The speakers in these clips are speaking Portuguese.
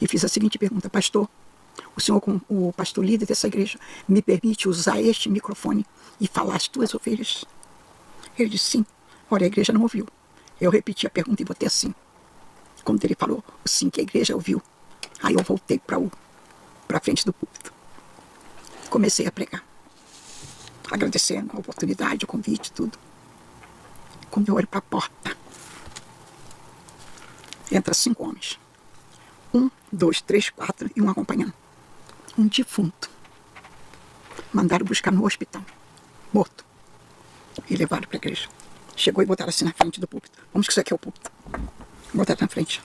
E fiz a seguinte pergunta: pastor, o senhor, como o pastor líder dessa igreja, me permite usar este microfone e falar às tuas ovelhas? Ele disse sim. Olha, a igreja não ouviu. Eu repeti a pergunta e botei assim. Quando ele falou o sim, que a igreja ouviu, aí eu voltei para frente do púlpito. Comecei a pregar, agradecendo a oportunidade, o convite, tudo. Quando eu olho para a porta, entra 5 homens. 1, 2, 3, 4 e um acompanhando. Um defunto. Mandaram buscar no hospital, morto, e levaram para a igreja. Chegou e botaram assim na frente do púlpito. Vamos que isso aqui é o púlpito. Botaram na frente.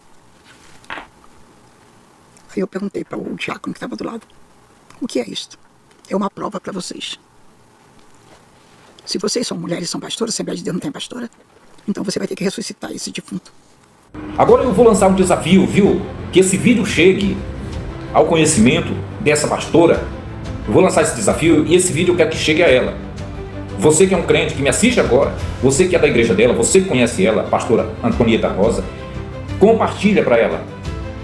Aí eu perguntei para o diácono que estava do lado: o que é isto? É uma prova para vocês. Se vocês são mulheres e são pastoras, a Assembleia de Deus não tem pastora, então você vai ter que ressuscitar esse defunto. Agora eu vou lançar um desafio, viu? Que esse vídeo chegue ao conhecimento dessa pastora. Eu vou lançar esse desafio e esse vídeo eu quero que chegue a ela. Você que é um crente, que me assiste agora, você que é da igreja dela, você que conhece ela, a pastora Antonieta Rosa, compartilha para ela,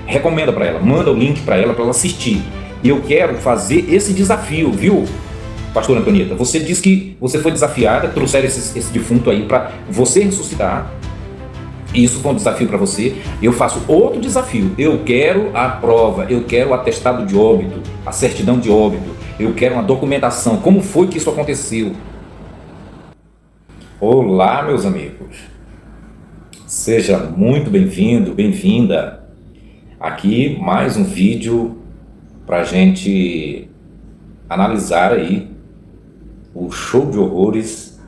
recomenda para ela, manda o link para ela assistir. E eu quero fazer esse desafio, viu, pastora Antonieta? Você disse que você foi desafiada, trouxeram esse defunto aí para você ressuscitar. Isso foi um desafio para você. Eu faço outro desafio. Eu quero a prova, eu quero o atestado de óbito, a certidão de óbito, eu quero uma documentação. Como foi que isso aconteceu? Olá, meus amigos. Seja muito bem-vindo, bem-vinda. Aqui mais um vídeo para a gente analisar aí o show de horrores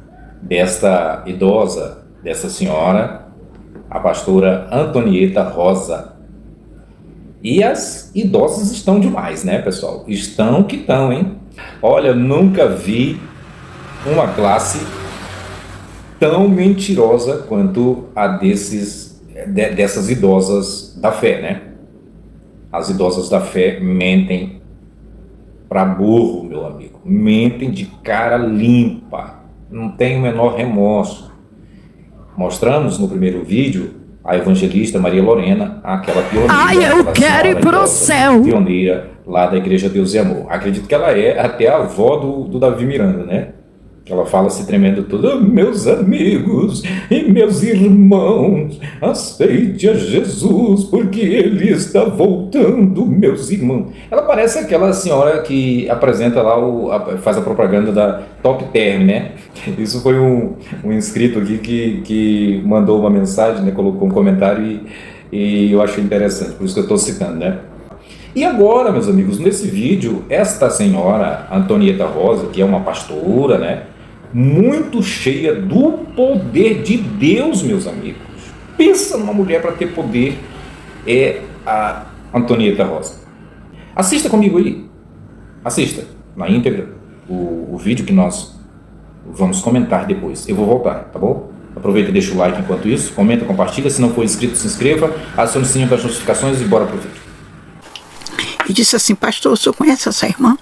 desta idosa, dessa senhora, a pastora Antonieta Rosa. E as idosas estão demais, né, pessoal? Estão que estão, hein? Olha, nunca vi uma classe tão mentirosa quanto a dessas idosas da fé, né? As idosas da fé mentem para burro, meu amigo. Mentem de cara limpa, não tem o menor remorso. Mostramos no primeiro vídeo a evangelista Maria Lorena, aquela pioneira. Ai, eu quero ir pro céu! Pioneira lá da Igreja Deus e Amor. Acredito que ela é até a avó do Davi Miranda, né? Ela fala se tremendo tudo: meus amigos e meus irmãos, aceite a Jesus, porque Ele está voltando, meus irmãos. Ela parece aquela senhora que apresenta lá, faz a propaganda da Top Term, né? Isso foi um inscrito aqui que mandou uma mensagem, né? Colocou um comentário e eu achei interessante, por isso que eu estou citando, né? E agora, meus amigos, nesse vídeo, esta senhora Antonieta Rosa, que é uma pastora, né, muito cheia do poder de Deus, meus amigos. Pensa numa mulher para ter poder, é a Antonieta Rosa. Assista comigo aí, assista na íntegra o vídeo que nós vamos comentar depois. Eu vou voltar, tá bom? Aproveita e deixa o like enquanto isso, comenta, compartilha. Se não for inscrito, se inscreva, acione o sininho das notificações e bora pro vídeo. E disse assim: pastor, o senhor conhece essa irmã?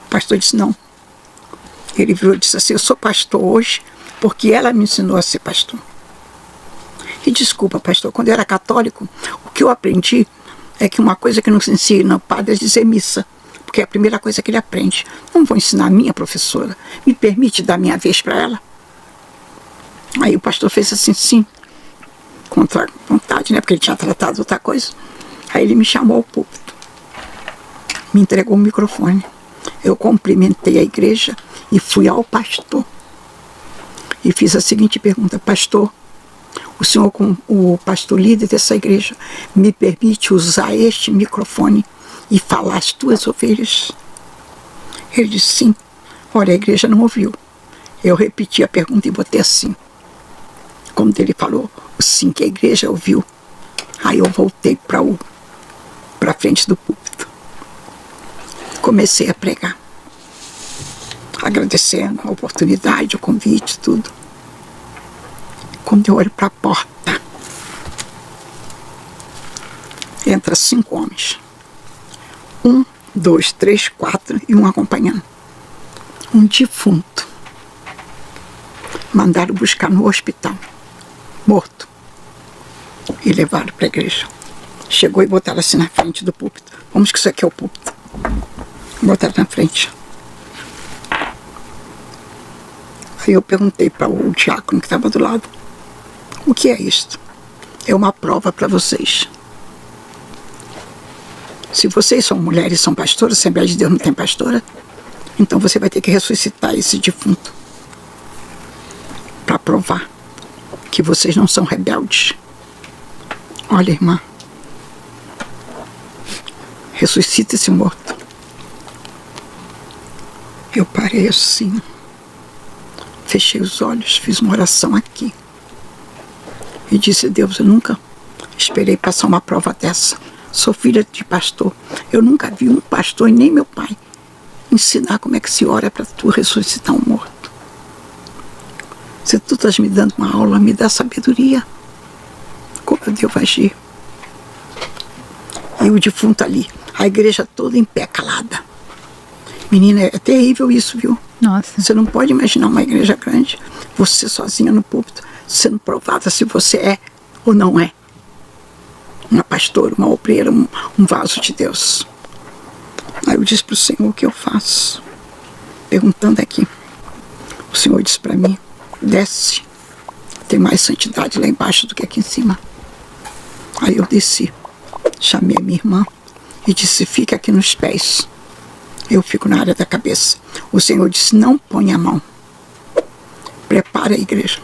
O pastor disse: não. Ele virou e disse assim: eu sou pastor hoje porque ela me ensinou a ser pastor. E desculpa, pastor, quando eu era católico, o que eu aprendi é que uma coisa que não se ensina o padre é dizer missa, porque é a primeira coisa que ele aprende. Não vou ensinar a minha professora, me permite dar minha vez para ela? Aí o pastor fez assim, sim, contra a vontade, né, porque ele tinha tratado outra coisa. Aí ele me chamou ao púlpito, me entregou o microfone. Eu cumprimentei a igreja e fui ao pastor. E fiz a seguinte pergunta: pastor, o senhor, como o pastor líder dessa igreja, me permite usar este microfone e falar às tuas ovelhas? Ele disse sim. Olha, a igreja não ouviu. Eu repeti a pergunta e botei assim. Quando ele falou o sim, que a igreja ouviu, aí eu voltei para frente do púlpito. Comecei a pregar, agradecendo a oportunidade, o convite, tudo. Quando eu olho para a porta, entra 5 homens. 1, 2, 3, 4 e um acompanhando. Um defunto. Mandaram buscar no hospital, morto, e levaram para a igreja. Chegou e botaram assim na frente do púlpito. Vamos que isso aqui é o púlpito. Botaram na frente. Aí eu perguntei para o diácono que estava do lado: o que é isto? É uma prova para vocês. Se vocês são mulheres e são pastoras, a Assembleia de Deus não tem pastora, então você vai ter que ressuscitar esse defunto para provar que vocês não são rebeldes. Olha, irmã, ressuscita esse morto. Eu parei assim, fechei os olhos, fiz uma oração aqui e disse: Deus, eu nunca esperei passar uma prova dessa. Sou filha de pastor. Eu nunca vi um pastor e nem meu pai ensinar como é que se ora para tu ressuscitar um morto. Se tu estás me dando uma aula, me dá sabedoria. Como eu devo agir? E o defunto ali, a igreja toda em pé, calada. Menina, é terrível isso, viu? Nossa. Você não pode imaginar uma igreja grande, você sozinha no púlpito, sendo provada se você é ou não é uma pastora, uma obreira, um vaso de Deus. Aí eu disse para o Senhor: o que eu faço? Perguntando aqui. O Senhor disse para mim: desce, tem mais santidade lá embaixo do que aqui em cima. Aí eu desci, chamei a minha irmã e disse: fica aqui nos pés, eu fico na área da cabeça. O Senhor disse: não ponha a mão, prepara a igreja.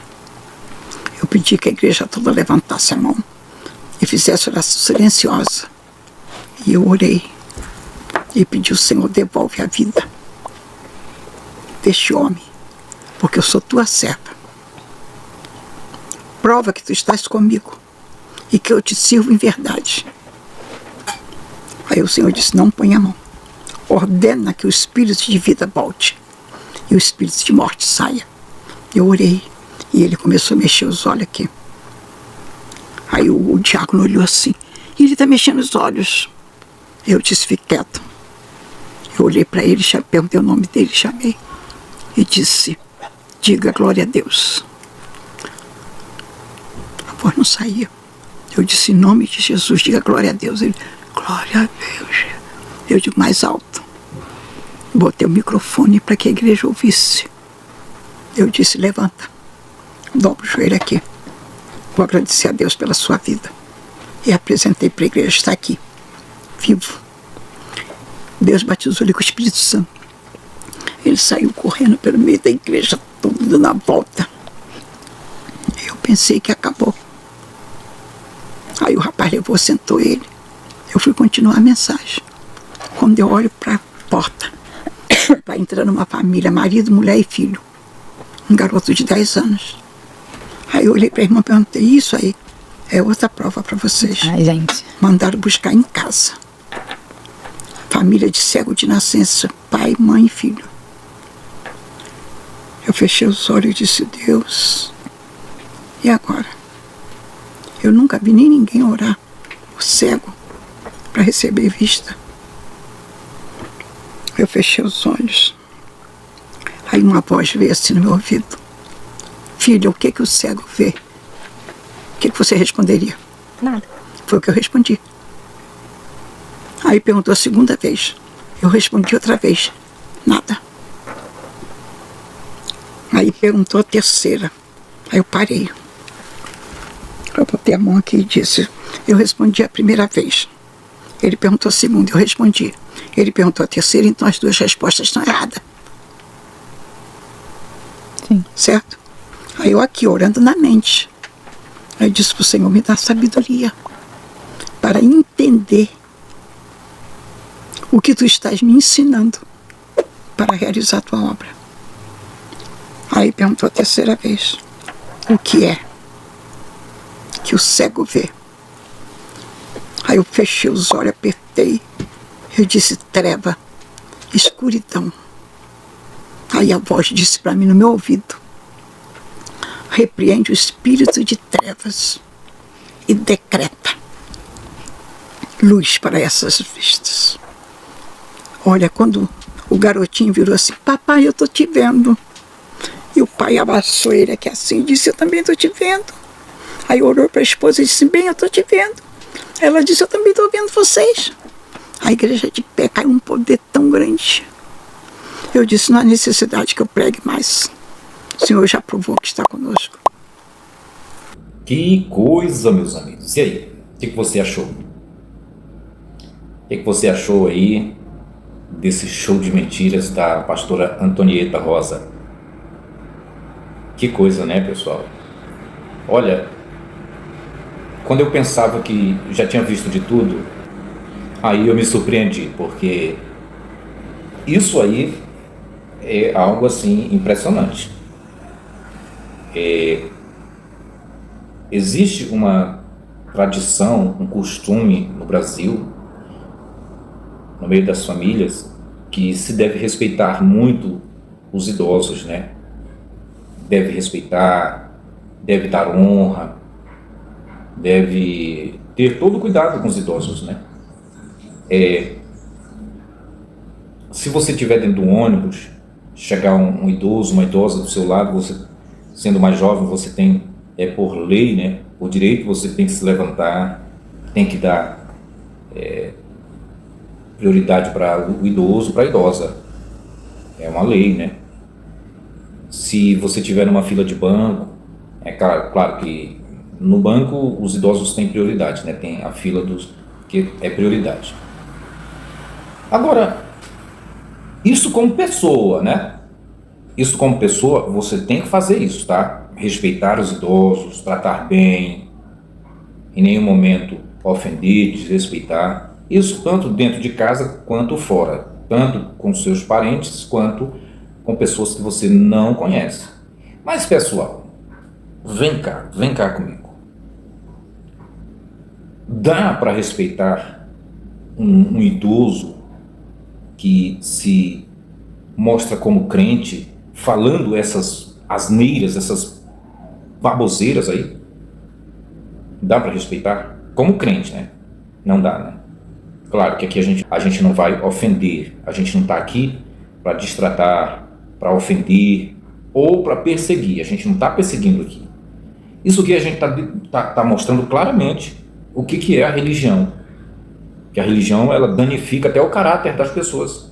Eu pedi que a igreja toda levantasse a mão e fizesse oração silenciosa. E eu orei e pedi ao Senhor: devolve a vida deste homem, porque eu sou tua serva. Prova que tu estás comigo e que eu te sirvo em verdade. Aí o Senhor disse: não põe a mão, ordena que o espírito de vida volte e o espírito de morte saia. Eu orei e ele começou a mexer os olhos aqui. Aí o diácono olhou assim: e ele está mexendo os olhos. Eu disse: fique quieto. Eu olhei para ele, perguntei o nome dele, chamei e disse: diga glória a Deus. A voz não saía. Eu disse: em nome de Jesus, diga glória a Deus. Ele: glória a Deus. Eu digo mais alto. Botei o microfone para que a igreja ouvisse. Eu disse: levanta, dobra o joelho aqui. Vou agradecer a Deus pela sua vida. E apresentei para a igreja: está aqui, vivo. Deus batizou ele com o Espírito Santo. Ele saiu correndo pelo meio da igreja, toda dando a volta. Eu pensei que acabou. Aí o rapaz levou, sentou ele. Eu fui continuar a mensagem. Quando eu olho para a porta, para entrar numa família, marido, mulher e filho, um garoto de 10 anos. Aí eu olhei para a irmã e perguntei: isso aí é outra prova para vocês. Ai, gente. Mandaram buscar em casa. Família de cego de nascença, pai, mãe e filho. Eu fechei os olhos e disse: Deus, e agora? Eu nunca vi nem ninguém orar por cego para receber vista. Eu fechei os olhos. Aí uma voz veio assim no meu ouvido: filha, o que o cego vê? O que você responderia? Nada. Foi o que eu respondi. Aí perguntou a segunda vez. Eu respondi outra vez: nada. Aí perguntou a terceira. Aí eu parei. Eu botei a mão aqui e disse: eu respondi a primeira vez. Ele perguntou a segunda, eu respondi. Ele perguntou a terceira, então as duas respostas estão erradas. Sim. Certo? Aí eu aqui, orando na mente. Aí eu disse para o Senhor: me dá sabedoria para entender o que tu estás me ensinando para realizar a tua obra. Aí perguntou a terceira vez: o que é que o cego vê? Aí eu fechei os olhos, apertei. Eu disse: treva, escuridão. Aí a voz disse para mim no meu ouvido: repreende o espírito de trevas e decreta luz para essas vistas. Olha, quando o garotinho virou assim: papai, eu estou te vendo. E o pai abraçou ele aqui assim e disse: eu também estou te vendo. Aí orou para a esposa e disse: bem, eu estou te vendo. Ela disse, eu também estou vendo vocês. A igreja de pé caiu um poder tão grande. Eu disse, não há necessidade que eu pregue mais. O Senhor já provou que está conosco. Que coisa, meus amigos. E aí? O que você achou? O que você achou aí desse show de mentiras da pastora Antonieta Rosa? Que coisa, né, pessoal? Olha, quando eu pensava que já tinha visto de tudo, aí eu me surpreendi, porque isso aí é algo assim impressionante. Existe uma tradição, um costume no Brasil, no meio das famílias, que se deve respeitar muito os idosos, né? Deve respeitar, deve dar honra, deve ter todo cuidado com os idosos, né? Se você estiver dentro do ônibus, chegar um idoso, uma idosa do seu lado, você, sendo mais jovem, você tem, por lei, né? Por direito, você tem que se levantar, tem que dar prioridade para o idoso, para a idosa. É uma lei, né? Se você estiver numa fila de banco, é claro que no banco os idosos têm prioridade, né? Tem a fila dos que é prioridade. Agora, isso como pessoa, né? Isso como pessoa, você tem que fazer isso, tá? Respeitar os idosos, tratar bem, em nenhum momento ofender, desrespeitar. Isso tanto dentro de casa quanto fora, tanto com seus parentes quanto com pessoas que você não conhece. Mas, pessoal, vem cá comigo. Dá para respeitar um idoso que se mostra como crente, falando essas asneiras, essas baboseiras aí? Dá para respeitar? Como crente, né? Não dá, né? Claro que aqui a gente não vai ofender, a gente não está aqui para destratar, para ofender ou para perseguir, a gente não está perseguindo aqui. Isso aqui a gente tá mostrando claramente o que é a religião. Que a religião, ela danifica até o caráter das pessoas.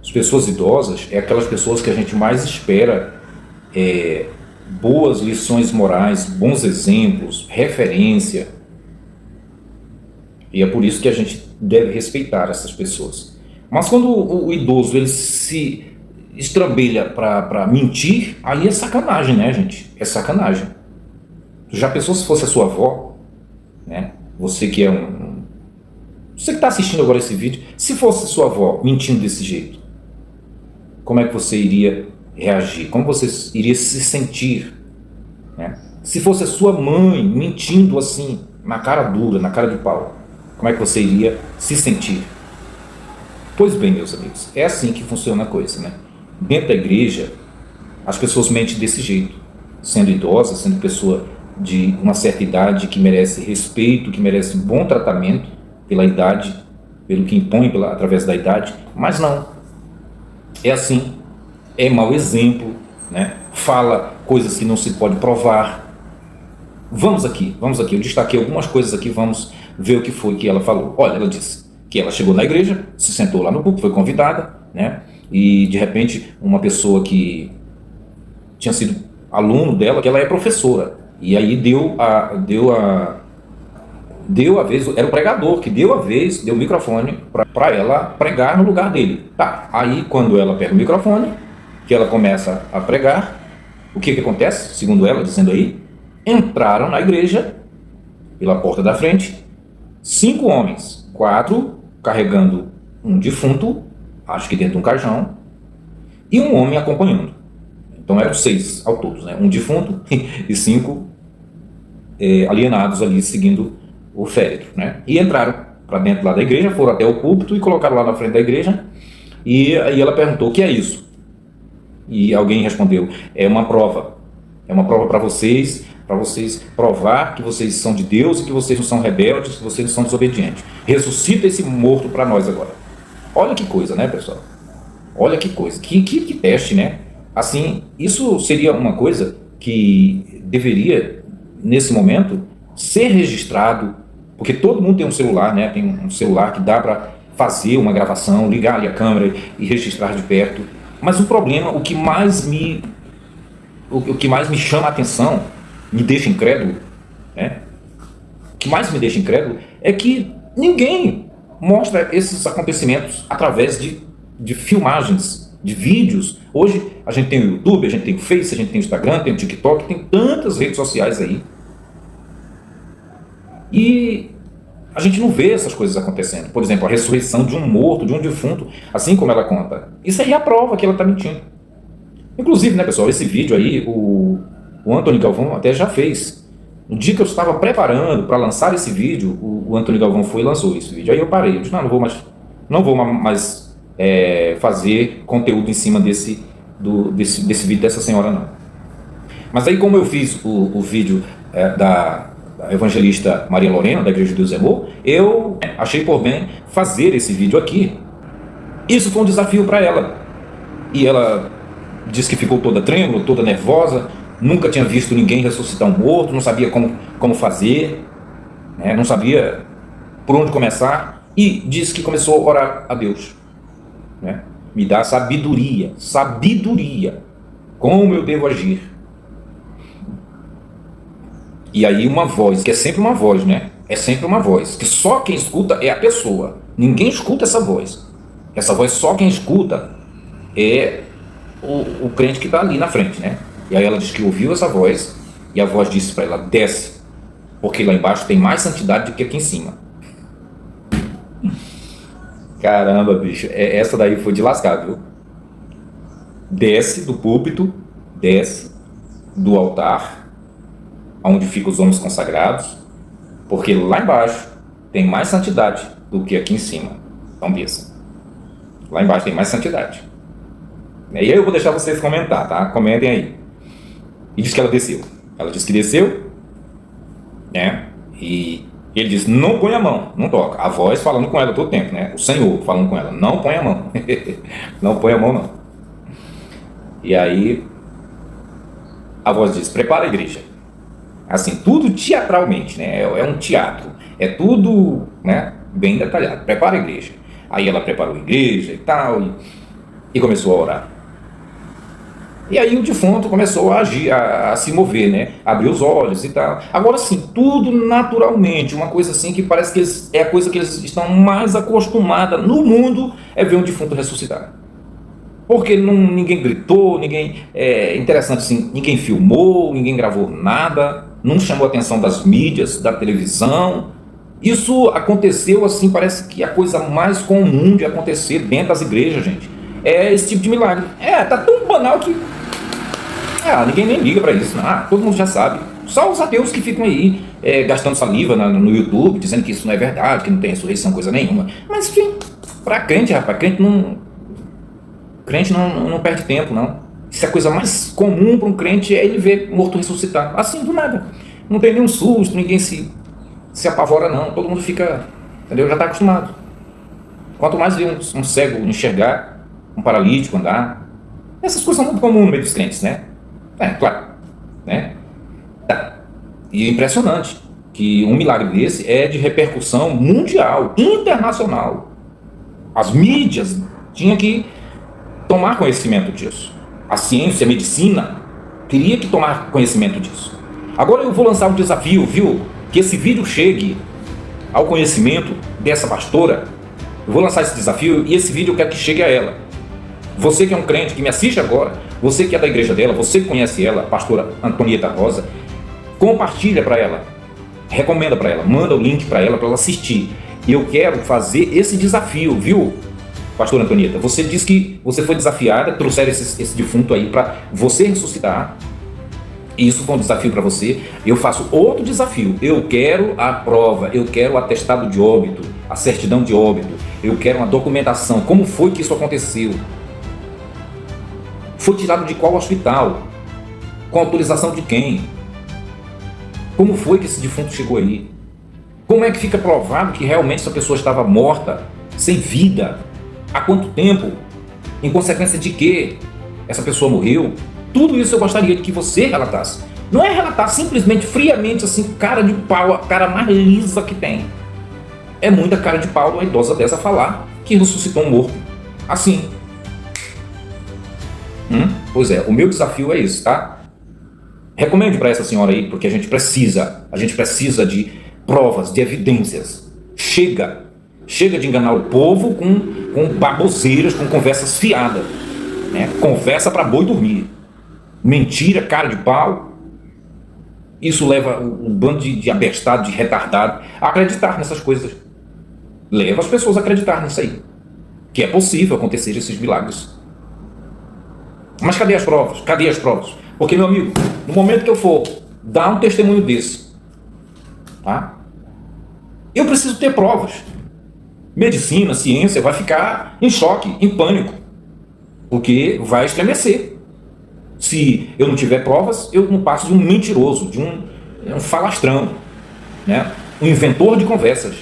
As pessoas idosas é aquelas pessoas que a gente mais espera boas lições morais, bons exemplos, referência. E é por isso que a gente deve respeitar essas pessoas. Mas quando o idoso ele se estrambelha para mentir, aí é sacanagem, né, gente? É sacanagem. Já pensou se fosse a sua avó, né? Você que é você que está assistindo agora esse vídeo, se fosse sua avó mentindo desse jeito, como é que você iria reagir? Como você iria se sentir, né? Se fosse a sua mãe mentindo assim, na cara dura, na cara de pau, como é que você iria se sentir? Pois bem, meus amigos, é assim que funciona a coisa, né? Dentro da igreja, as pessoas mentem desse jeito, sendo idosa, sendo pessoa de uma certa idade que merece respeito, que merece bom tratamento pela idade, pelo que impõe através da idade, mas não. É assim, é mau exemplo, né? Fala coisas que não se pode provar. Vamos aqui, eu destaquei algumas coisas aqui, vamos ver o que foi que ela falou. Olha, ela disse que ela chegou na igreja, se sentou lá no púlpito, foi convidada, né? E de repente uma pessoa que tinha sido aluno dela, que ela é professora, e aí deu a vez, era o pregador que deu o microfone para ela pregar no lugar dele. Tá, aí quando ela pega o microfone, que ela começa a pregar, o que acontece, segundo ela, dizendo aí? Entraram na igreja, pela porta da frente, 5 homens, 4 carregando um defunto, acho que dentro de um caixão, e um homem acompanhando. Então eram 6 ao todo, né? Um defunto e 5 alienados ali seguindo o féretro, né? E entraram para dentro lá da igreja, foram até o púlpito e colocaram lá na frente da igreja, e aí ela perguntou: o que é isso? E alguém respondeu: é uma prova para vocês provar que vocês são de Deus e que vocês não são rebeldes, que vocês não são desobedientes. Ressuscita esse morto para nós agora. Olha que coisa, né, pessoal? Olha que coisa, que teste, né? Assim, isso seria uma coisa que deveria, nesse momento, ser registrado, porque todo mundo tem um celular, né? Tem um celular que dá para fazer uma gravação, ligar ali a câmera e registrar de perto. Mas o problema, o que mais me chama a atenção, me deixa incrédulo, né? O que mais me deixa incrédulo é que ninguém mostra esses acontecimentos através de filmagens, de vídeos. Hoje a gente tem o YouTube, a gente tem o Face, a gente tem o Instagram, tem o TikTok, tem tantas redes sociais aí. E a gente não vê essas coisas acontecendo. Por exemplo, a ressurreição de um morto, de um defunto, assim como ela conta. Isso aí é a prova que ela está mentindo. Inclusive, né, pessoal, esse vídeo aí, o Antony Galvão até já fez. No dia que eu estava preparando para lançar esse vídeo, o Antony Galvão foi e lançou esse vídeo. Aí eu parei, eu disse, não vou mais fazer conteúdo em cima desse vídeo dessa senhora, não. Mas aí, como eu fiz o vídeo da evangelista Maria Lorena, da Igreja de Deus e Amor, eu achei por bem fazer esse vídeo aqui. Isso foi um desafio para ela. E ela disse que ficou toda trêmula, toda nervosa, nunca tinha visto ninguém ressuscitar um morto, não sabia como fazer, né? Não sabia por onde começar, e disse que começou a orar a Deus, né? Me dá sabedoria, como eu devo agir. E aí uma voz, que é sempre uma voz, né? É sempre uma voz, que só quem escuta é a pessoa, ninguém escuta essa voz. Essa voz só quem escuta é o crente que está ali na frente, né? E aí ela diz que ouviu essa voz, e a voz disse para ela, desce, porque lá embaixo tem mais santidade do que aqui em cima. Caramba, bicho, essa daí foi de lascar, viu? Desce do púlpito, desce do altar, onde ficam os homens consagrados, porque lá embaixo tem mais santidade do que aqui em cima. Então desça. Lá embaixo tem mais santidade. E aí eu vou deixar vocês comentar, tá? Comentem aí. E diz que ela desceu. Ela disse que desceu, né? E ele disse, não põe a mão, não toca. A voz falando com ela todo o tempo, né? O Senhor falando com ela, não põe a mão. Não põe a mão, não. E aí a voz diz, prepara a igreja. Assim, tudo teatralmente, né? É um teatro. É tudo, né, bem detalhado. Prepara a igreja. Aí ela preparou a igreja e tal, e começou a orar. E aí o defunto começou a agir, a se mover, né? Abriu os olhos e tal. Agora sim, tudo naturalmente, uma coisa assim que parece que é a coisa que eles estão mais acostumados no mundo, é ver um defunto ressuscitar. Porque ninguém gritou, interessante assim, ninguém filmou, ninguém gravou nada, não chamou a atenção das mídias, da televisão. Isso aconteceu assim, parece que a coisa mais comum de acontecer dentro das igrejas, gente. É esse tipo de milagre. Tá tão banal que ninguém nem liga pra isso. Todo mundo já sabe. Só os ateus que ficam aí gastando saliva no YouTube, dizendo que isso não é verdade, que não tem ressurreição, coisa nenhuma. Mas enfim, pra crente, rapaz, crente não perde tempo, não. Isso é a coisa mais comum para um crente, é ele ver morto ressuscitar. Assim, do nada. Não tem nenhum susto, ninguém se apavora, não. Todo mundo fica, entendeu? Já está acostumado. Quanto mais ver um cego enxergar, um paralítico andar, essas coisas são muito comuns no meio dos crentes, né? Claro, né? Tá. E é impressionante que um milagre desse é de repercussão mundial, internacional. As mídias tinham que tomar conhecimento disso. A ciência, a medicina teria que tomar conhecimento disso. Agora eu vou lançar um desafio, viu? Que esse vídeo chegue ao conhecimento dessa pastora. Eu vou lançar esse desafio e esse vídeo eu quero que chegue a ela. Você que é um crente, que me assiste agora, você que é da igreja dela, você que conhece ela, a pastora Antonieta Rosa, compartilha para ela, recomenda para ela, manda o link para ela assistir. Eu quero fazer esse desafio, viu, pastora Antonieta? Você disse que você foi desafiada, trouxeram esse defunto aí para você ressuscitar. Isso foi um desafio para você. Eu faço outro desafio. Eu quero a prova, eu quero o atestado de óbito, a certidão de óbito. Eu quero uma documentação. Como foi que isso aconteceu? Foi tirado de qual hospital? Com autorização de quem? Como foi que esse defunto chegou aí? Como é que fica provado que realmente essa pessoa estava morta, sem vida? Há quanto tempo? Em consequência de que essa pessoa morreu? Tudo isso eu gostaria de que você relatasse. Não é relatar simplesmente, friamente, assim, cara de pau, a cara mais lisa que tem. É muita cara de pau uma idosa dessa falar que ressuscitou um morto. Assim. Pois é, o meu desafio é esse, tá? Recomende para essa senhora aí, porque a gente precisa de provas, de evidências. Chega de enganar o povo com baboseiras, com conversas fiadas, né? Conversa para boi dormir. Mentira, cara de pau. Isso leva um bando de abestado, de retardado a acreditar nessas coisas. Leva as pessoas a acreditar nisso aí. Que é possível acontecer esses milagres. Mas cadê as provas? Cadê as provas? Porque, meu amigo, no momento que eu for dar um testemunho desse, tá? Eu preciso ter provas. Medicina, ciência vai ficar em choque, em pânico. Porque vai estremecer. Se eu não tiver provas, eu não passo de um mentiroso, de um falastrão, né? Um inventor de conversas.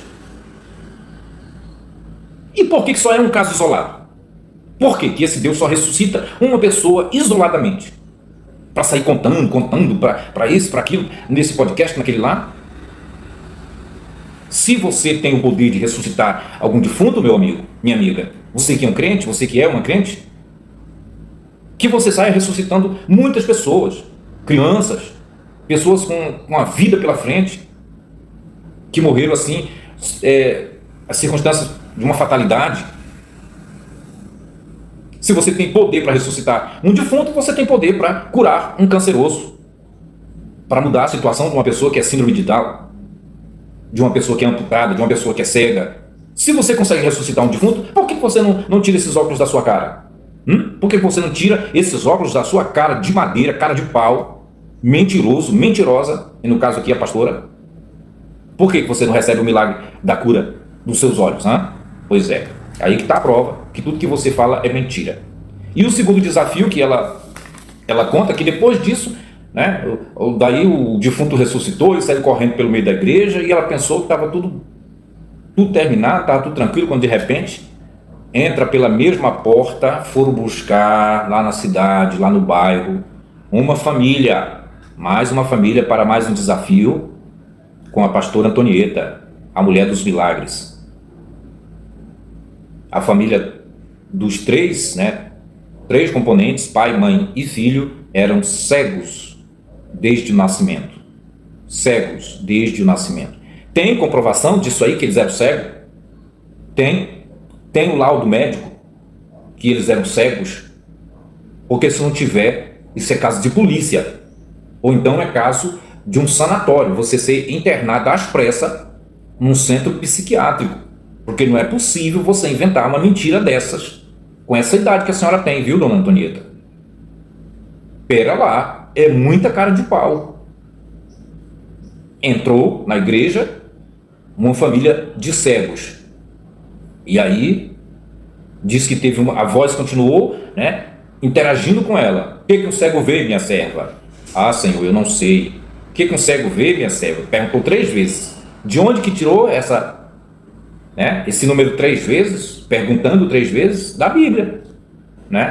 E por que só é um caso isolado? Por que esse Deus só ressuscita uma pessoa isoladamente? Para sair contando para isso, para aquilo, nesse podcast, naquele lá? Se você tem o poder de ressuscitar algum defunto, meu amigo, minha amiga, você que é um crente, você que é uma crente, que você saia ressuscitando muitas pessoas, crianças, pessoas com a vida pela frente, que morreram assim, as circunstâncias de uma fatalidade. Se você tem poder para ressuscitar um defunto, você tem poder para curar um canceroso, para mudar a situação de uma pessoa que é síndrome de Down, de uma pessoa que é amputada, de uma pessoa que é cega. Se você consegue ressuscitar um defunto, por que você não tira esses óculos da sua cara? Por que você não tira esses óculos da sua cara de madeira, cara de pau, mentiroso, mentirosa, e no caso aqui a pastora? Por que você não recebe o milagre da cura dos seus olhos? Pois é, aí que está a prova, que tudo que você fala é mentira. E o segundo desafio que ela conta, que depois disso, né, daí o defunto ressuscitou e saiu correndo pelo meio da igreja, e ela pensou que estava tudo terminado, estava tudo tranquilo, quando de repente entra pela mesma porta, foram buscar lá na cidade, lá no bairro, uma família, mais uma família para mais um desafio com a pastora Antonieta, a mulher dos milagres. A família dos três componentes, pai, mãe e filho, eram cegos desde o nascimento. Cegos desde o nascimento. Tem comprovação disso aí, que eles eram cegos? Tem o laudo médico que eles eram cegos? Porque se não tiver, isso é caso de polícia. Ou então é caso de um sanatório, você ser internado às pressas num centro psiquiátrico. Porque não é possível você inventar uma mentira dessas com essa idade que a senhora tem, viu, dona Antonieta? Pera lá, é muita cara de pau. Entrou na igreja uma família de cegos. E aí, diz que teve a voz continuou, interagindo com ela. O que um cego vê, minha serva? Ah, Senhor, eu não sei. O que um cego vê, minha serva? Perguntou 3 vezes. De onde que tirou esse número 3 vezes? Perguntando 3 vezes? Da Bíblia.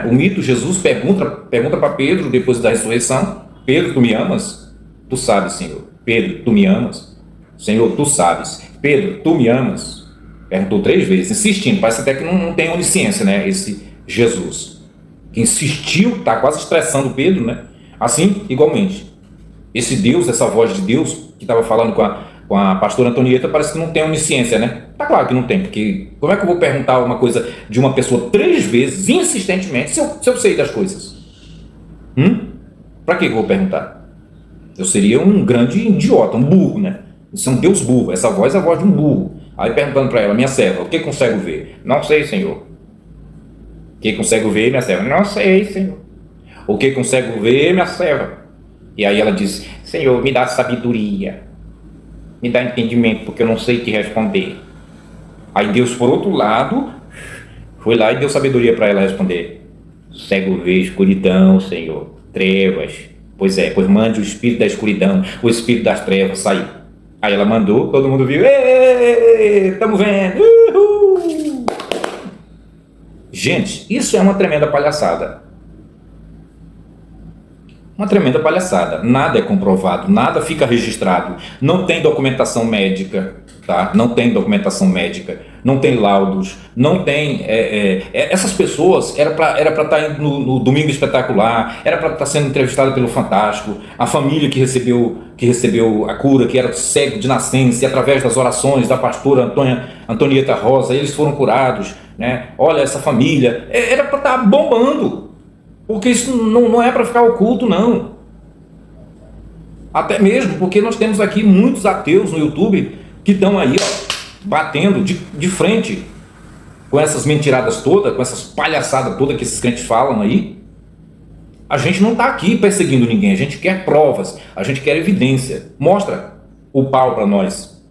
O mito, Jesus pergunta para Pedro, depois da ressurreição: Pedro, tu me amas? Tu sabes, Senhor. Pedro, tu me amas? Senhor, tu sabes. Pedro, tu me amas? Perguntou 3 vezes, insistindo. Parece até que não tem onisciência, esse Jesus. Que insistiu, está quase estressando Pedro, Assim, igualmente. Esse Deus, essa voz de Deus, que estava falando com a pastora Antonieta, parece que não tem onisciência, Tá claro que não tem, porque como é que eu vou perguntar uma coisa de uma pessoa 3 vezes, insistentemente, se eu sei das coisas? Para que eu vou perguntar? Eu seria um grande idiota, um burro, Isso é um Deus burro, essa voz é a voz de um burro. Aí perguntando para ela: minha serva, o que consegue ver? Não sei, Senhor. O que consegue ver, minha serva? Não sei, Senhor. O que consegue ver, minha serva? E aí ela diz: Senhor, me dá sabedoria, me dá entendimento, porque eu não sei te responder. Aí Deus, por outro lado, foi lá e deu sabedoria para ela responder: cego vê escuridão, Senhor, trevas. Pois mande o espírito da escuridão, o espírito das trevas sair. Aí ela mandou, todo mundo viu: estamos vendo, uhul! Gente, isso é uma tremenda palhaçada. Uma tremenda palhaçada. Nada é comprovado, nada fica registrado. Não tem documentação médica, tá? Não tem documentação médica, não tem laudos, não tem... essas pessoas era para estar indo no Domingo Espetacular, era para estar sendo entrevistada pelo Fantástico, a família que recebeu a cura, que era cego de nascença, e através das orações da pastora Antonieta Rosa, eles foram curados, né? Olha essa família, era para estar bombando. Porque isso não é para ficar oculto, não. Até mesmo porque nós temos aqui muitos ateus no YouTube que estão aí, ó, batendo de frente com essas mentiradas todas, com essas palhaçadas todas que esses crentes falam aí. A gente não está aqui perseguindo ninguém, a gente quer provas, a gente quer evidência. Mostra o pau para nós.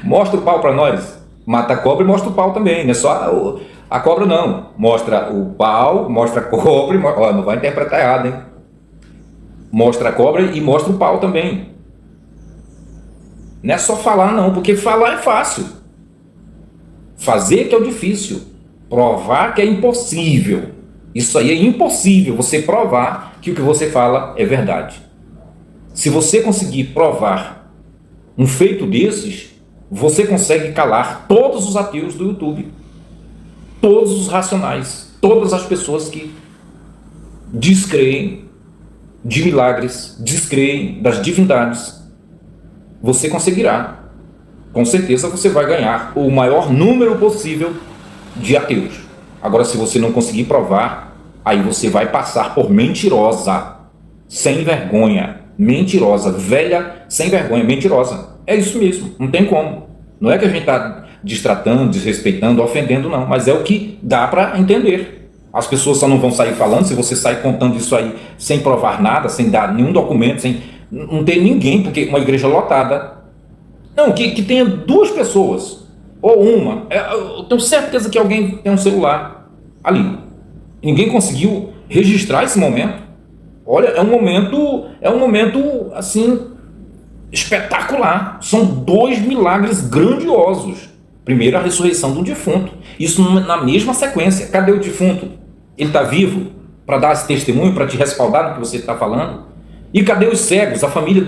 Mostra o pau para nós. Mata a cobra e mostra o pau também, não é só... A cobra não, mostra o pau, mostra a cobra, não vai interpretar errado, hein? Mostra a cobra e mostra o pau também. Não é só falar não, porque falar é fácil. Fazer que é o difícil. Provar que é impossível. Isso aí é impossível, você provar que o que você fala é verdade. Se você conseguir provar um feito desses, você consegue calar todos os ateus do YouTube. Todos os racionais, todas as pessoas que descreem de milagres, descreem das divindades, você conseguirá. Com certeza você vai ganhar o maior número possível de ateus. Agora, se você não conseguir provar, aí você vai passar por mentirosa, sem vergonha, mentirosa, velha, sem vergonha, mentirosa. É isso mesmo, não tem como. Não é que a gente está destratando, desrespeitando, ofendendo, não. Mas é o que dá para entender. As pessoas só não vão sair falando se você sair contando isso aí sem provar nada, sem dar nenhum documento, sem não ter ninguém, porque uma igreja lotada. Não, que tenha duas pessoas, ou uma. Eu tenho certeza que alguém tem um celular ali. Ninguém conseguiu registrar esse momento. Olha, é um momento assim, espetacular. São dois milagres grandiosos. Primeiro, a ressurreição de um defunto. Isso na mesma sequência. Cadê o defunto? Ele está vivo para dar esse testemunho, para te respaldar no que você está falando? E cadê os cegos? A família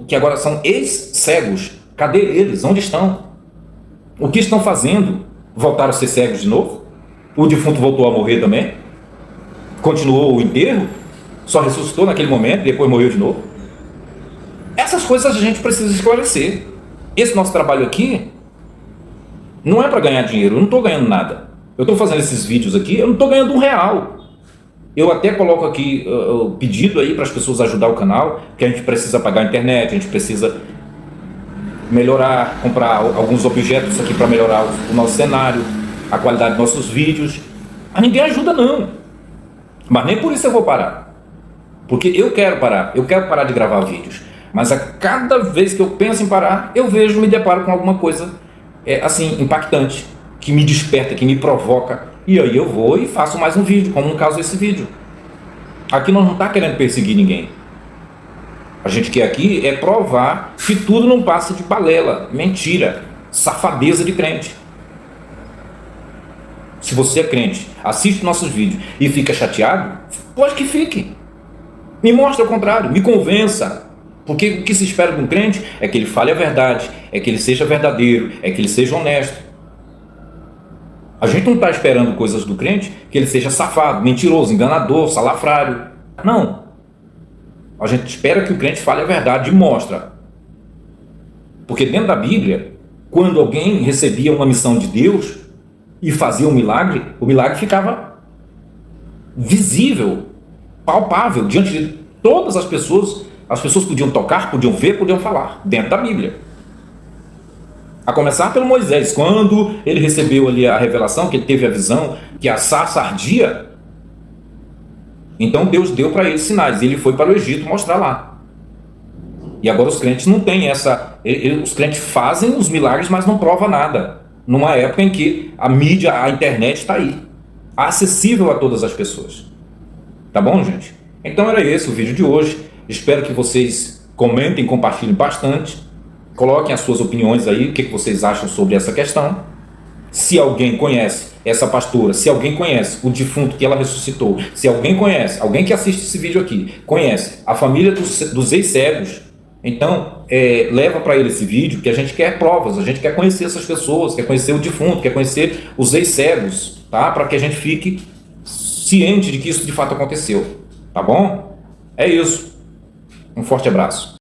que agora são ex-cegos. Cadê eles? Onde estão? O que estão fazendo? Voltaram a ser cegos de novo? O defunto voltou a morrer também? Continuou o enterro? Só ressuscitou naquele momento e depois morreu de novo? Essas coisas a gente precisa esclarecer. Esse nosso trabalho aqui não é para ganhar dinheiro, eu não estou ganhando nada. Eu estou fazendo esses vídeos aqui, eu não estou ganhando R$1. Eu até coloco aqui o pedido aí para as pessoas ajudar o canal, que a gente precisa pagar a internet, a gente precisa melhorar, comprar alguns objetos aqui para melhorar o nosso cenário, a qualidade dos nossos vídeos. Mas ninguém ajuda não. Mas nem por isso eu vou parar. Porque eu quero parar de gravar vídeos. Mas a cada vez que eu penso em parar, eu me deparo com alguma coisa assim, impactante, que me desperta, que me provoca, e aí eu vou e faço mais um vídeo, como no caso desse vídeo. Aqui nós não estamos querendo perseguir ninguém. A gente quer aqui provar que tudo não passa de balela, mentira, safadeza de crente. Se você é crente, assiste nossos vídeos e fica chateado, pode que fique. Me mostre ao contrário, me convença. Porque o que se espera de um crente é que ele fale a verdade, é que ele seja verdadeiro, é que ele seja honesto. A gente não está esperando coisas do crente que ele seja safado, mentiroso, enganador, salafrário. Não. A gente espera que o crente fale a verdade e mostra. Porque dentro da Bíblia, quando alguém recebia uma missão de Deus e fazia um milagre, o milagre ficava visível, palpável, diante de todas as pessoas. As pessoas podiam tocar, podiam ver, podiam falar, dentro da Bíblia. A começar pelo Moisés, quando ele recebeu ali a revelação, que ele teve a visão, que a sarça ardia, então Deus deu para ele sinais, e ele foi para o Egito mostrar lá. E agora os crentes não têm essa... Os crentes fazem os milagres, mas não provam nada. Numa época em que a mídia, a internet está aí, acessível a todas as pessoas. Tá bom, gente? Então era esse o vídeo de hoje. Espero que vocês comentem, compartilhem bastante. Coloquem as suas opiniões aí, o que vocês acham sobre essa questão. Se alguém conhece essa pastora, se alguém conhece o defunto que ela ressuscitou, se alguém conhece, alguém que assiste esse vídeo aqui, conhece a família dos ex-cegos, então leva para ele esse vídeo, que a gente quer provas, a gente quer conhecer essas pessoas, quer conhecer o defunto, quer conhecer os ex-cegos, tá? Para que a gente fique ciente de que isso de fato aconteceu, tá bom? É isso. Um forte abraço.